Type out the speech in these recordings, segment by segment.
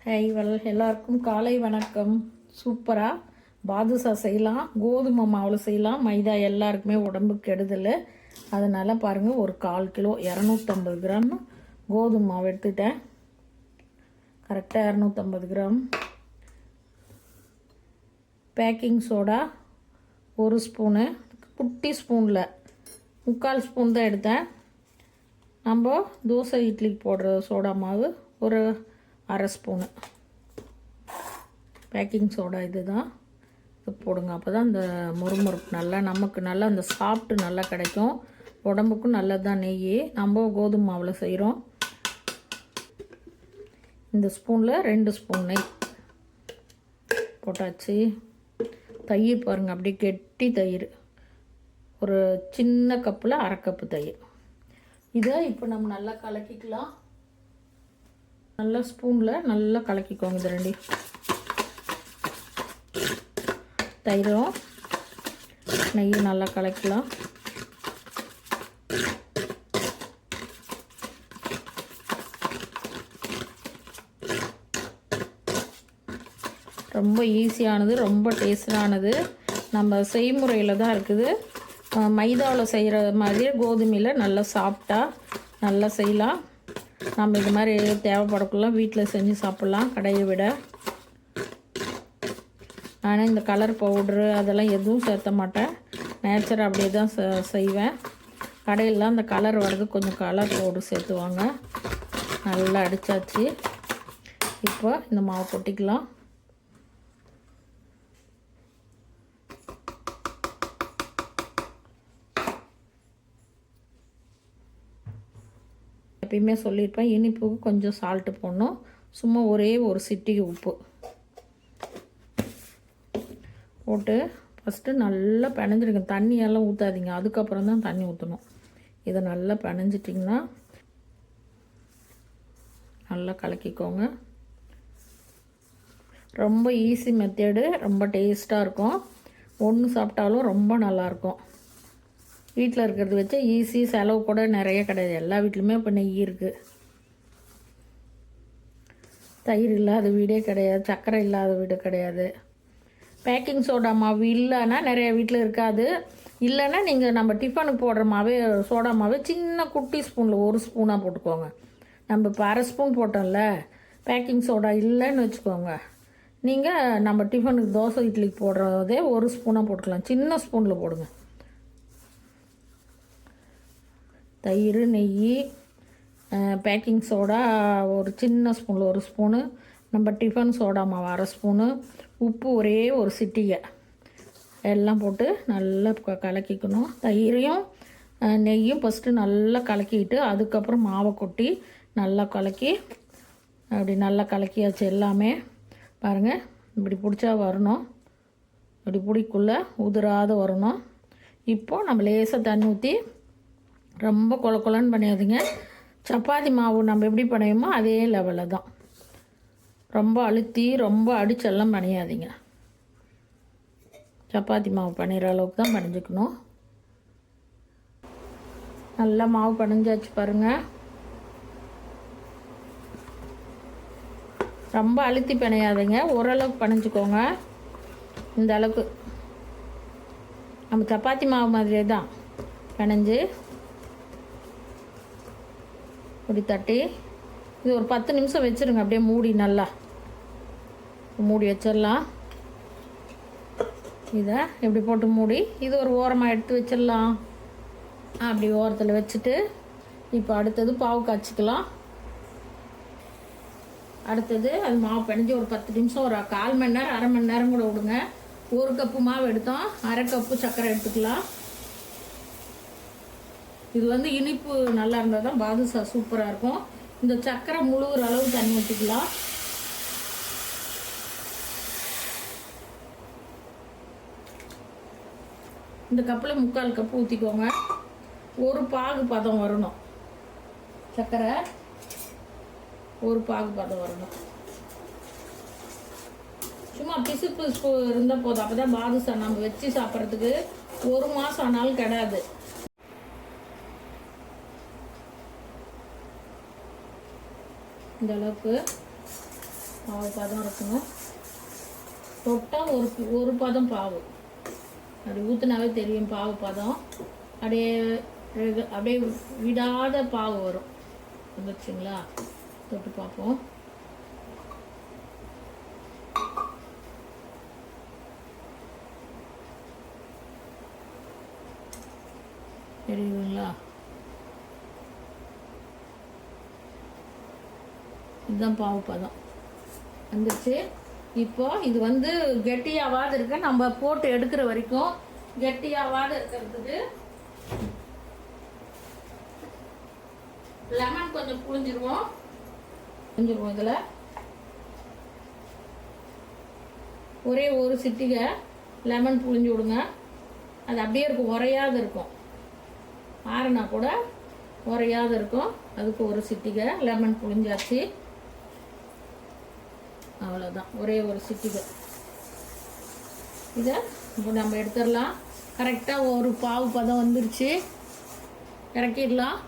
எல்லாருக்கும் காலை வணக்கம். சூப்பராக பாதுஷா செய்யலாம். கோதுமை மாவில் செய்யலாம். மைதா எல்லாருக்குமே உடம்புக்கு கெடுதல். அதனால் பாருங்கள், ஒரு 1/4 கிலோ 250 கிராம் கோதுமை மாவு எடுத்துட்டேன். கரெக்டாக 250 கிராம். பேக்கிங் சோடா 1 ஸ்பூனு, குட்டி ஸ்பூனில் 3/4 ஸ்பூன் தான் எடுத்தேன். நம்ம தோசை இட்லிக்கு போடுற சோடா மாவு ஒரு 1/2 ஸ்பூனு பேக்கிங் சோடா. இது தான் இது போடுங்க. அப்போ தான் இந்த முறுமுறுப்பு நல்லா நமக்கு நல்லா அந்த சாப்பிட்டு நல்லா கிடைக்கும். உடம்புக்கும் நல்லது தான் நெய். நம்ம கோதுமை மாவில் செய்கிறோம். இந்த ஸ்பூனில் 2 ஸ்பூன் நெய் போட்டாச்சு. தயிர் பாருங்கள், அப்படியே கெட்டி தயிர். ஒரு சின்ன கப்பில் 1/2 கப்பு தயிர். இதை இப்போ நம்ம நல்லா கலக்கிக்கலாம். நல்லா ஸ்பூனில் நல்லா கலக்கிக்கோங்க. இது 2 தயிரும் நெய்யும் நல்லா கலக்கலாம். ரொம்ப ஈஸியானது, ரொம்ப டேஸ்டானது. நம்ம செய்முறையில் தான் இருக்குது. மைதாவில் செய்கிற மாதிரியே கோதுமையில் நல்லா சாப்பிட்டா நல்லா செய்யலாம். நம்ம இது மாதிரி தேவைப்படக்குள்ளே வீட்டில் செஞ்சு சாப்பிட்லாம் கடையை விட. ஆனால் இந்த கலர் பவுட்ரு அதெல்லாம் எதுவும் சேர்த்த மாட்டேன். நேச்சராக அப்படியே தான் செய்வேன். கடையிலலாம் அந்த கலர் வர்றது கொஞ்சம் கலர் பவுட்ரு சேர்த்துவாங்க. நல்லா அடித்தாச்சு. இப்போ இந்த மாவு கொட்டிக்கலாம். எப்பயுமே சொல்லியிருப்பேன், இனிப்புக்கு கொஞ்சம் சால்ட்டு போடணும். சும்மா ஒரே ஒரு சிட்டிகை உப்பு போட்டு ஃபஸ்ட்டு நல்லா பிணைஞ்சிடுங்க. தண்ணியெல்லாம் ஊற்றாதீங்க, அதுக்கப்புறம் தான் தண்ணி ஊற்றணும். இதை நல்லா பிணைஞ்சிட்டிங்கன்னா நல்லா கலக்கிக்கோங்க. ரொம்ப ஈஸி மெத்தேடு, ரொம்ப டேஸ்ட்டாக இருக்கும். ஒன்று சாப்பிட்டாலும் ரொம்ப நல்லாயிருக்கும். வீட்டில் இருக்கிறது வச்சு ஈஸி, செலவு கூட நிறைய கிடையாது. எல்லா வீட்லையுமே இப்போ நெய் இருக்குது. தயிர் இல்லாத வீடே கிடையாது, சர்க்கரை இல்லாத வீடு கிடையாது. பேக்கிங் சோடா மாவு இல்லைன்னா நிறைய வீட்டில் இருக்காது. இல்லைன்னா நீங்கள் நம்ம டிஃபனுக்கு போடுற மாவே சோடா மாவே சின்ன குட்டி ஸ்பூனில் 1 ஸ்பூனாக போட்டுக்கோங்க. நம்ம இப்போ 1/2 ஸ்பூன் போட்டோம்ல, பேக்கிங் சோடா இல்லைன்னு வச்சுக்கோங்க. நீங்கள் நம்ம டிஃபனுக்கு தோசை இட்லிக்கு போடுறதே 1 ஸ்பூனாக போட்டுக்கலாம். சின்ன ஸ்பூனில் போடுங்க. தயிர், நெய், பேக்கிங் சோடா ஒரு சின்ன ஸ்பூனில் 1 ஸ்பூனு, நம்ம டிஃபன் சோடா மாவு 1/2 ஸ்பூனு, உப்பு ஒரே ஒரு சிட்டிகை எல்லாம் போட்டு நல்லா கலக்கிக்கணும். தயிரையும் நெய்யும் ஃபஸ்ட்டு நல்லா கலக்கிட்டு அதுக்கப்புறம் மாவை கொட்டி நல்லா கலக்கி அப்படி நல்லா கலக்கியாச்சு. எல்லாமே பாருங்கள், இப்படி பிடிச்சா வரணும். இப்படி பிடிக்குள்ளே உதிராத வரணும். இப்போது நம்ம லேசாக தண்ணி ஊற்றி, ரொம்ப கொலன்னு பண்ணியாதுங்க. சப்பாத்தி மாவு நம்ம எப்படி பண்ணுவோமோ அதே லெவலில் தான். ரொம்ப அழுத்தி ரொம்ப அடிச்செல்லாம் பண்ணியாதீங்க. சப்பாத்தி மாவு பண்ணிடுற அளவுக்கு தான் பணிஞ்சிக்கணும். நல்லா மாவு பணிஞ்சாச்சு பாருங்கள். ரொம்ப அழுத்தி பிணையாதீங்க, ஓரளவுக்கு பணிஞ்சிக்கோங்க. இந்த அளவுக்கு நம்ம சப்பாத்தி மாவு மாதிரியே தான் பிணைஞ்சு இப்படி தட்டி இது ஒரு 10 நிமிஷம் வச்சுருங்க. அப்படியே மூடி நல்லா மூடி வச்சிடலாம். இதை இப்படி போட்டு மூடி இது ஒரு ஓரமாக எடுத்து வச்சிடலாம். அப்படி ஓரத்தில் வச்சுட்டு இப்போ அடுத்தது பாவு காய்ச்சிக்கலாம். அடுத்தது அது மாவு பிணைஞ்சி ஒரு 10 நிமிஷம், ஒரு 1/4 மணி நேரம் 1/2 மணி நேரம் கூட விடுங்க. 1 கப்பு மாவு எடுத்தோம், 1/2 கப்பு சர்க்கரை எடுத்துக்கலாம். இது இனிப்பு நல்லா இருந்தால் தான் பாதுஷா சூப்பராக இருக்கும். இந்த சர்க்கரை முழுகிற அளவு தண்ணி ஊற்றிக்கலாம். இந்த கப்பில் 3/4 கப்பு ஊற்றிக்கோங்க. ஒரு பாகு பதம் வரணும். சர்க்கரை ஒரு பாகு பதம் வரணும். சும்மா பிசு பிசு இருந்தால் போதும். அப்போ தான் பாதுஷா நம்ம வச்சு சாப்பிட்றதுக்கு 1 மாதம் ஆனாலும் கிடையாது. இந்த அளவுக்கு பாவு பதம் இருக்கணும். தொட்டால் ஒரு பதம் பாவு அப்படி ஊற்றினாவே தெரியும் பாவு பதம். அப்படியே அப்படியே விடாத பாவு வரும். வந்துச்சுங்களா? தொட்டு பார்ப்போம். தெரியுதுங்களா? இதுதான் பாவு பதம் வந்துச்சு. இப்போ இது வந்து கெட்டியாவாது இருக்க, நம்ம போட்டு எடுக்கிற வரைக்கும் கெட்டியாவாது இருக்கிறதுக்கு லெமன் கொஞ்சம் புழிஞ்சிருவோம். இதில் ஒரே ஒரு சிட்டிகை லெமன் புழிஞ்சு விடுங்க. அது அப்படியே இருக்கும், உரையாது இருக்கும். ஆறுனா கூட உரையாது இருக்கும். அதுக்கு ஒரு சிட்டிகை லெமன் புழிஞ்சாச்சு. அவ்வளோதான், ஒரே ஒரு சிட்டிகை. இதை இப்போ நம்ம எடுத்துடலாம். கரெக்டாக ஒரு பாவு பதம் வந்துருச்சு. இறக்கிடலாம்.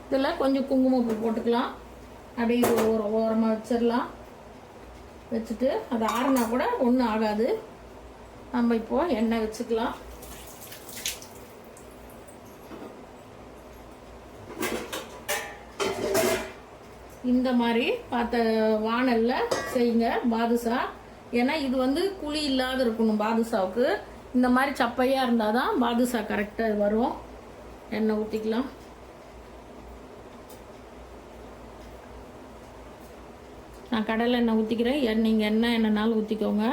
இதில் கொஞ்சம் குங்குமப்பூ போட்டுக்கலாம். அப்படியே ஒரு ஓரமாக வச்சிடலாம். வச்சுட்டு அது ஆறுனா கூட ஒன்றும் ஆகாது. நம்ம இப்போது எண்ணெய் வச்சுக்கலாம். இந்த மாதிரி பார்த்த வானலில் செய்யுங்க பாதுஷா. ஏன்னா இது வந்து குழி இல்லாத இருக்கணும் பாதுஷாவுக்கு. இந்த மாதிரி சப்பையாக இருந்தால் தான் பாதுஷா கரெக்டாக வரும். எண்ணெய் ஊற்றிக்கலாம். நான் கடலை எண்ணெய் ஊற்றிக்கிறேன். நீங்கள் எண்ணெய் என்னன்னாலும் ஊற்றிக்கோங்க.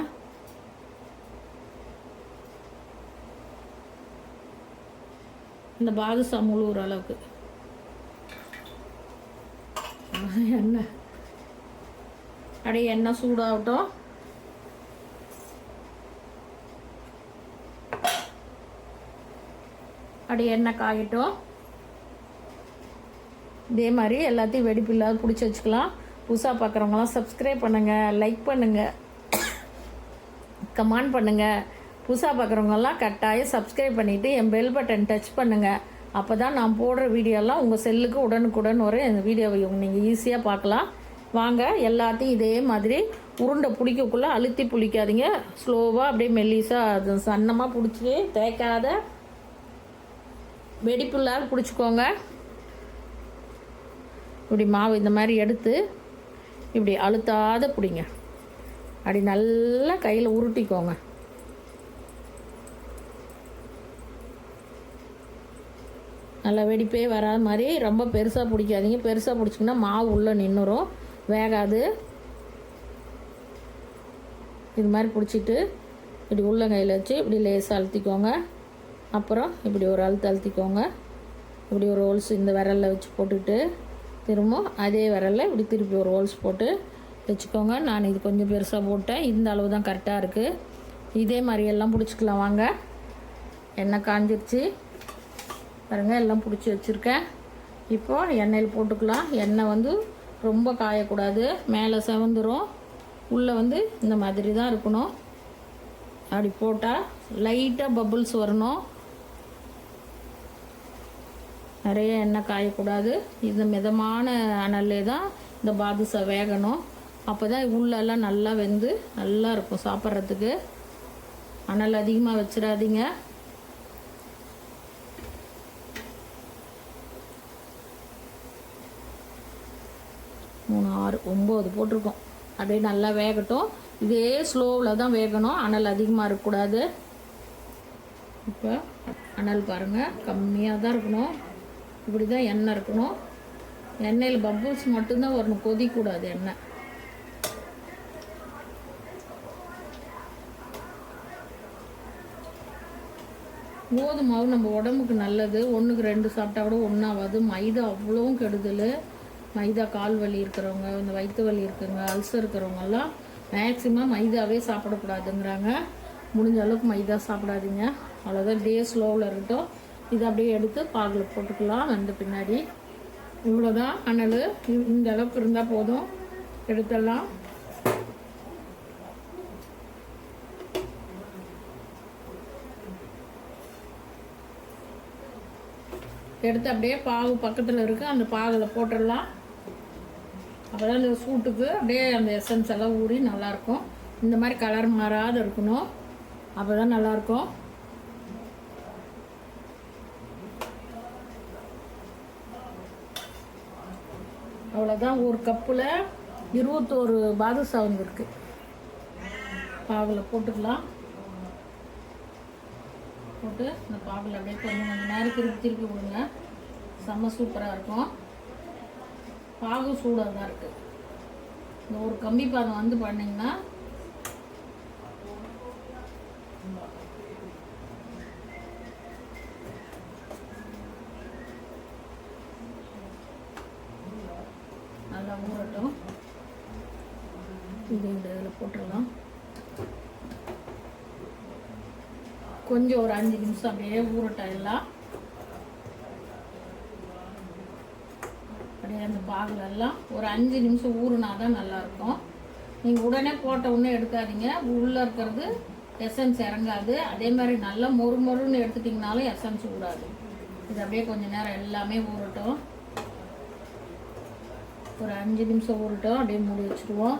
இந்த பாதுஷா முழுகிற அளவுக்கு எண்ணெய். அப்படியே எண்ணெய் சூடாகட்டும். அப்படியே எண்ணெய் காயட்டும். இதே மாதிரி எல்லாத்தையும் வெடிப்பு இல்லாத பிடிச்சி வச்சுக்கலாம். புதுசாக பார்க்குறவங்களாம் சப்ஸ்கிரைப் பண்ணுங்கள், லைக் பண்ணுங்கள், கமெண்ட் பண்ணுங்கள். புதுசாக பார்க்குறவங்கெல்லாம் கட்டாயம் சப்ஸ்கிரைப் பண்ணிவிட்டு என் பெல் பட்டன் டச் பண்ணுங்கள். அப்போ தான் நான் போடுற வீடியோலாம் உங்கள் செல்லுக்கு உடனுக்குடன் வரும். இந்த வீடியோவை நீங்கள் ஈஸியாக பார்க்கலாம். வாங்க, எல்லாத்தையும் இதே மாதிரி உருண்டை பிடிக்கக்குள்ளே அழுத்தி பிடிக்காதீங்க. ஸ்லோவாக அப்படியே மெல்லிஸாக அது சன்னமாக பிடிச்சி தேய்க்காத வெடிப்பு இல்லாத பிடிச்சிக்கோங்க. இப்படி மாவு இந்த மாதிரி எடுத்து இப்படி அழுத்தாத பிடிங்க. அப்படி நல்லா கையில் உருட்டிக்கோங்க. நல்லா வெடிப்பே வராத மாதிரி ரொம்ப பெருசாக பிடிக்காதீங்க. பெருசாக பிடிச்சிங்கன்னா மாவு உள்ளே நின்றுரும், வேகாது. இது மாதிரி பிடிச்சிட்டு இப்படி உள்ள கையில் வச்சு இப்படி லேசாக அழுத்திக்கோங்க. அப்புறம் இப்படி ஒரு அழுத்திக்கோங்க. இப்படி ஒரு ஹோல்ஸ் இந்த விரலில் வச்சு போட்டுட்டு திரும்ப அதே விரலில் இப்படி திருப்பி ஒரு ஹோல்ஸ் போட்டு வச்சுக்கோங்க. நான் இது கொஞ்சம் பெருசாக போட்டேன். இந்த அளவு தான் கரெக்டாக இருக்குது. இதே மாதிரி எல்லாம் பிடிச்சிக்கலாம். வாங்க, எண்ணெய் காஞ்சிருச்சு பாருங்கள். எல்லாம் பிடிச்சி வச்சுருக்கேன். இப்போது எண்ணெயில் போட்டுக்கலாம். எண்ணெய் வந்து ரொம்ப காயக்கூடாது, மேலே செவந்துடும். உள்ளே வந்து இந்த மாதிரி தான் இருக்கணும். அப்படி போட்டால் லைட்டாக பபுள்ஸ் வரணும். நிறைய எண்ணெய் காயக்கூடாது. இது மிதமான அனல்லே தான் இந்த பாதுஷா வேகணும். அப்போ தான் உள்ளெல்லாம் நல்லா வெந்து நல்லா இருக்கும் சாப்பிட்றதுக்கு. அனல் அதிகமாக வச்சிடாதீங்க. மூணு, 6, 9 போட்டிருக்கோம். அப்படியே நல்லா வேகட்டும். இதே ஸ்லோவில் தான் வேகணும், அனல் அதிகமாக இருக்கக்கூடாது. இப்போ அனல் பாருங்கள், கம்மியாக தான் இருக்கணும். இப்படி தான் எண்ணெய் இருக்கணும். எண்ணெயில் பப்புள்ஸ் மட்டும்தான் வரணும், கொதிக்கூடாது எண்ணெய். கோதுமை மாவு நம்ம உடம்புக்கு நல்லது. 1க்கு 2 சாப்பிட்டா கூட ஒன்றாகாது. மைதா அவ்வளோவும் கெடுதல். மைதா கால் வலி இருக்கிறவங்க, இந்த வயிற்று வலி இருக்குங்க, அல்சர் இருக்கிறவங்கெல்லாம் மேக்ஸிமம் மைதாவே சாப்பிடக்கூடாதுங்கிறாங்க. முடிஞ்ச அளவுக்கு மைதா சாப்பிடாதீங்க. அவ்வளோதான். டே ஸ்லோவில் இருக்கட்டும். இதை அப்படியே எடுத்து பாகில் போட்டுக்கலாம். வந்து பின்னாடி இவ்வளோதான் அனல். இந்த அளவுக்கு இருந்தால் போதும், எடுத்துடலாம். எடுத்து அப்படியே பாகு பக்கத்தில் இருக்குது அந்த பாகில் போட்டுடலாம். அப்போ தான் இந்த சூட்டுக்கு அப்படியே அந்த எசன்ஸ் எல்லாம் ஊறி நல்லாயிருக்கும். இந்த மாதிரி கலர் மாறாத இருக்கணும், அப்போ தான் நல்லாயிருக்கும். அவ்வளோதான். ஒரு கப்பில் 21 பாதுஷா வந்துருக்கு. பாகில் போட்டுக்கலாம். போட்டு இந்த பாகில் அப்படியே கொஞ்சம் நேரம் திருப்பி விடுங்க. செம்ம சூப்பராக இருக்கும். பாகு சூடாக தான் இருக்குது. இந்த ஒரு கம்பி பாதம் வந்து பண்ணிங்கன்னா நல்லா ஊறட்டும். இது இந்த இதில் போட்டுடலாம். கொஞ்சம் ஒரு 5 நிமிஷம் அப்படியே ஊறட்டும். எல்லாம் அப்படியே அந்த பாகுலெல்லாம் ஒரு 5 நிமிஷம் ஊறுனா தான் நல்லாயிருக்கும். நீங்கள் உடனே போட்ட உடனே எடுக்காதீங்க, உள்ளே இருக்கிறது எசன்ஸ் இறங்காது. அதே மாதிரி நல்லா மொறுன்னு எடுத்துட்டிங்கனாலும் எசன்ஸ் விடாது. இது அப்படியே கொஞ்சம் நேரம் எல்லாமே ஊறட்டும். ஒரு 5 நிமிஷம் ஊறட்டும். அப்படியே மூடி வச்சுருவோம்.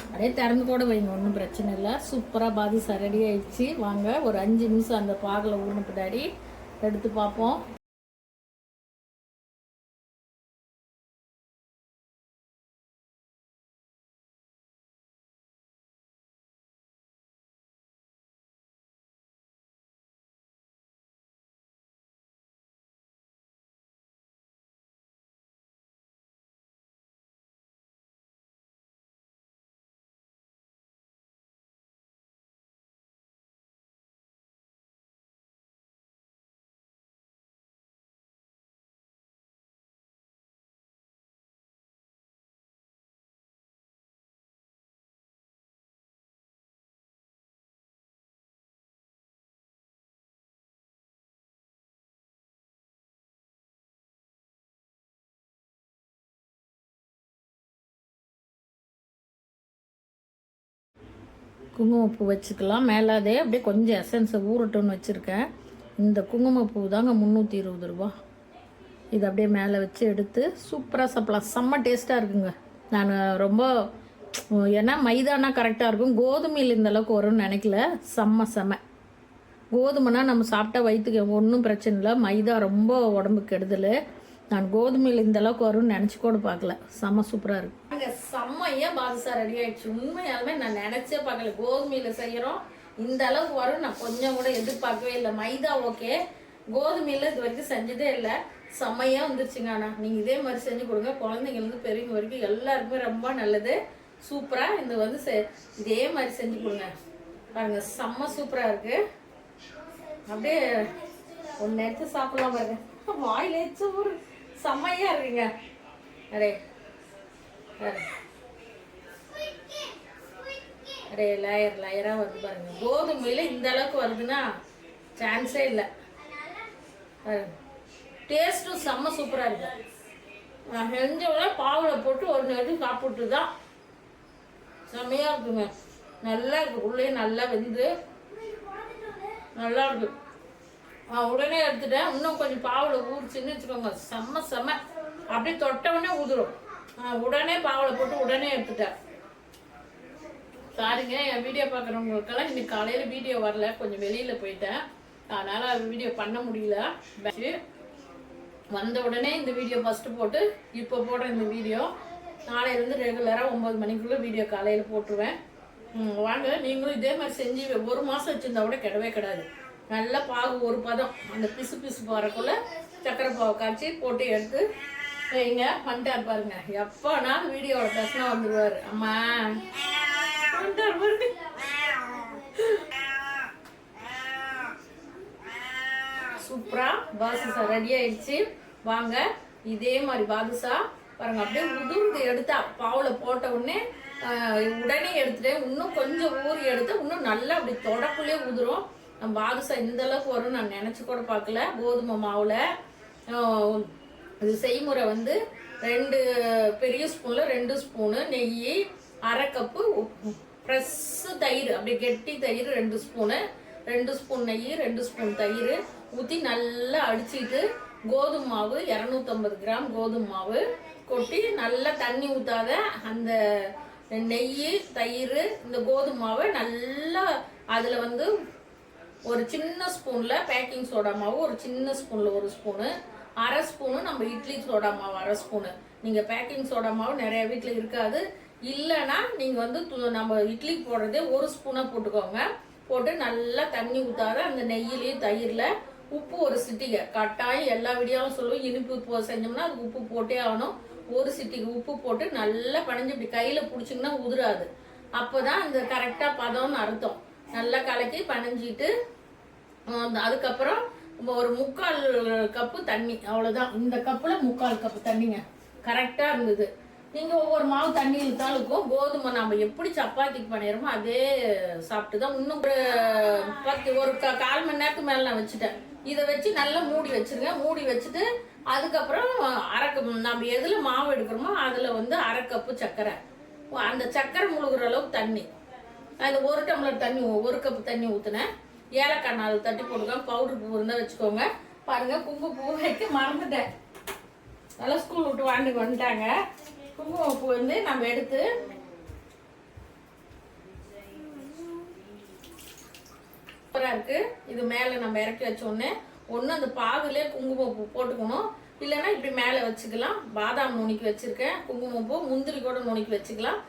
அப்படியே திறந்து கூட வைங்க, ஒன்றும் பிரச்சனை இல்லை. சூப்பராக பாதுஷா ரெடி ஆயிடுச்சு. வாங்க ஒரு 5 நிமிஷம் அந்த பாகில் ஊறின பின்னாடி எடுத்து பார்ப்போம். குங்குமப்பூ வச்சுக்கலாம் மேலே. அதே அப்படியே கொஞ்சம் எசன்ஸை ஊறட்டும்னு வச்சுருக்கேன். இந்த குங்குமப்பூ தாங்க 320 ரூபா. இது அப்படியே மேலே வச்சு எடுத்து சூப்பராக சாப்பிட்லாம். செம்ம டேஸ்ட்டாக இருக்குங்க. நான் ரொம்ப ஏன்னா மைதானா கரெக்டாக இருக்கும், கோதுமையில் இந்த அளவுக்கு வரும்னு நினைக்கல. செம்ம கோதுமைனா நம்ம சாப்பிட்டா வயிற்றுக்கு ஒன்றும் பிரச்சனை இல்லை. மைதா ரொம்ப உடம்புக்கு கெடுதல். நான் கோதுமையில் இந்த அளவுக்கு வரும்னு நினச்சி கூட பார்க்கல. செம்ம சூப்பராக இருக்கு. அங்கே செம்மையாக பாதுஷா ரெடி ஆகிடுச்சு. உண்மையாலுமே நான் நினச்சே பார்க்கல. கோதுமையில் செய்கிறோம் இந்த அளவுக்கு வரும் நான் கொஞ்சம் கூட எதிர்பார்க்கவே இல்லை. மைதா ஓகே, கோதுமையில் இது வரைக்கும் செஞ்சதே இல்லை. செம்மையாக வந்துருச்சுங்க. ஆனால் நீங்கள் இதே மாதிரி செஞ்சு கொடுங்க. குழந்தைங்களுக்கு பெரியவங்க வரைக்கும் எல்லாருக்குமே ரொம்ப நல்லது. சூப்பராக இந்த வந்து இதே மாதிரி செஞ்சு கொடுங்க. பாருங்க செம்ம சூப்பராக இருக்குது. அப்படியே ஒன்று எடுத்து சாப்பிடலாம் பாருங்க. வாயில ஒரு செம்மையா இருக்குங்க. அரே அரே லேயரா வருது பாருங்க. கோதுமையில இந்த அளவுக்கு வருதுன்னா சான்ஸே இல்லை. டேஸ்ட்டும் செம்ம சூப்பராக இருக்கு. நான் செஞ்சவங்கள பாவில் போட்டு ஒரு நேரம் சாப்பிட்டு தான் செம்மையாக இருக்குங்க. நல்லா இருக்கு. உள்ளே நல்லா வெந்து நல்லா இருக்கு. உடனே எடுத்துட்டேன். இன்னும் கொஞ்சம் பாவில் ஊறிச்சுன்னு வச்சுக்கோங்க. செம்ம அப்படியே தொட்டவுடனே ஊதுரும். உடனே பாவில் போட்டு உடனே எடுத்துட்டேன். சாரிங்க, என் வீடியோ பார்க்குறவங்களுக்கெல்லாம் இன்னைக்கு காலையில் வீடியோ வரல, கொஞ்சம் வெளியில் போயிட்டேன், அதனால் வீடியோ பண்ண முடியல. வந்த உடனே இந்த வீடியோ ஃபஸ்ட்டு போட்டு இப்போ போடுற இந்த வீடியோ நாளையிலேருந்து ரெகுலராக 9 மணிக்குள்ளே வீடியோ காலையில் போட்டுருவேன். வாங்க நீங்களும் இதே மாதிரி செஞ்சு 1 மாதம் வச்சுருந்தா கூட கிடையாது. நல்லா பாகு ஒரு பதம் அந்த பிசு போகிறக்குள்ள சக்கரை பாவை காய்ச்சி போட்டு எடுத்து வைங்க. வந்துட்டார் பாருங்க. எப்போனாலும் வீடியோவோட பேசினா வந்துடுவார். அம்மா வந்துட்டார் பாருங்க. சூப்பராக பாதுஷா ரெடி ஆயிடுச்சு. வாங்க இதே மாதிரி பாதுஷா பாருங்க. அப்படியே உதிர்ந்து எடுத்தா பாவில் போட்ட உடனே உடனே எடுத்துட்டேன். இன்னும் கொஞ்சம் ஊறி எடுத்து இன்னும் நல்லா அப்படி தொடக்குள்ளே உதிரும். பாதுஷா இந்த அளவுக்கு வரும் நான் நினச்சி கூட பார்க்கல. கோதுமை மாவில் இது செய்முறை வந்து 2 பெரிய ஸ்பூனில் 2 ஸ்பூனு நெய், 1/2 கப்பு ஃப்ரெஷ்ஷு தயிர், அப்படியே கெட்டி தயிர் 2 ஸ்பூனு, 2 ஸ்பூன் நெய், 2 ஸ்பூன் தயிர் ஊற்றி நல்லா அடிச்சுட்டு கோதுமை மாவு 250 கிராம் கோதுமை மாவு கொட்டி நல்லா தண்ணி ஊற்றாத அந்த நெய், தயிர், இந்த கோதுமை மாவை நல்லா அதில் வந்து ஒரு சின்ன ஸ்பூனில் பேக்கிங் சோடா மாவு, ஒரு சின்ன ஸ்பூனில் ஒரு ஸ்பூனு, அரை ஸ்பூனு நம்ம இட்லி சோடா மாவு அரை ஸ்பூனு. நீங்கள் பேக்கிங் சோடா மாவு நிறைய வீட்டில் இருக்காது, இல்லைன்னா நீங்கள் வந்து நம்ம இட்லிக்கு போடுறதே ஒரு ஸ்பூனாக போட்டுக்கோங்க. போட்டு நல்லா தண்ணி ஊற்றாத அந்த நெய்யிலையும் தயிரில் உப்பு ஒரு சிட்டிகை கட்டாயம். எல்லா வீடியோவும் சொல்லுவோம், இனிப்பு செஞ்சோம்னா அதுக்கு உப்பு போட்டே ஆகணும். ஒரு சிட்டிகை உப்பு போட்டு நல்லா பனைஞ்சு இப்படி கையில் பிடிச்சிங்கன்னா உதிராது. அப்போ தான் அந்த கரெக்டாக பதம்னு அர்த்தம். நல்லா கலக்கி பனைஞ்சிட்டு அதுக்கப்புறம் ஒரு 3/4 கப்பு தண்ணி, அவ்வளோதான். இந்த கப்பில் 3/4 கப்பு தண்ணிங்க கரெக்டாக இருந்தது. நீங்கள் ஒவ்வொரு மாவு தண்ணி இழுத்தாலுக்கும் கோதுமை நம்ம எப்படி சப்பாத்திக்கு பண்ணிடுறோமோ அதே சாப்பிட்டு தான். இன்னும் ஒரு 1/4 மணி நேரத்துக்கு மேலே நான் வச்சுட்டேன். இதை வச்சு நல்லா மூடி வச்சுருங்க. மூடி வச்சுட்டு அதுக்கப்புறம் நம்ம எதில் மாவு எடுக்கிறோமோ அதில் வந்து 1/2 கப்பு சர்க்கரை, அந்த சர்க்கரை முழுகிற அளவுக்கு தண்ணி, அந்த 1 டம்ளர் தண்ணி 1 கப்பு தண்ணி ஊற்றுனேன். ஏலக்காய் 4 தட்டி போட்டுக்கோங்க. பவுடர் பூ இருந்தால் வச்சுக்கோங்க. பாருங்கள், குங்குமப்பூ வைக்க மறந்துட்டேன். நல்லா ஸ்கூல் விட்டு வந்துட்டாங்க. குங்குமப்பூ வந்து நம்ம எடுத்து சூப்பராக இருக்குது. இது மேலே நம்ம இறக்கி வச்சோடனே ஒன்று அந்த பாகுலேயே குங்குமப்பூ போட்டுக்கணும், இல்லைன்னா இப்படி மேலே வச்சுக்கலாம். பாதாம் நுணுக்கி வச்சுருக்கேன், குங்குமப்பூ, முந்திரி கூட நுணுக்கி வச்சுக்கலாம்.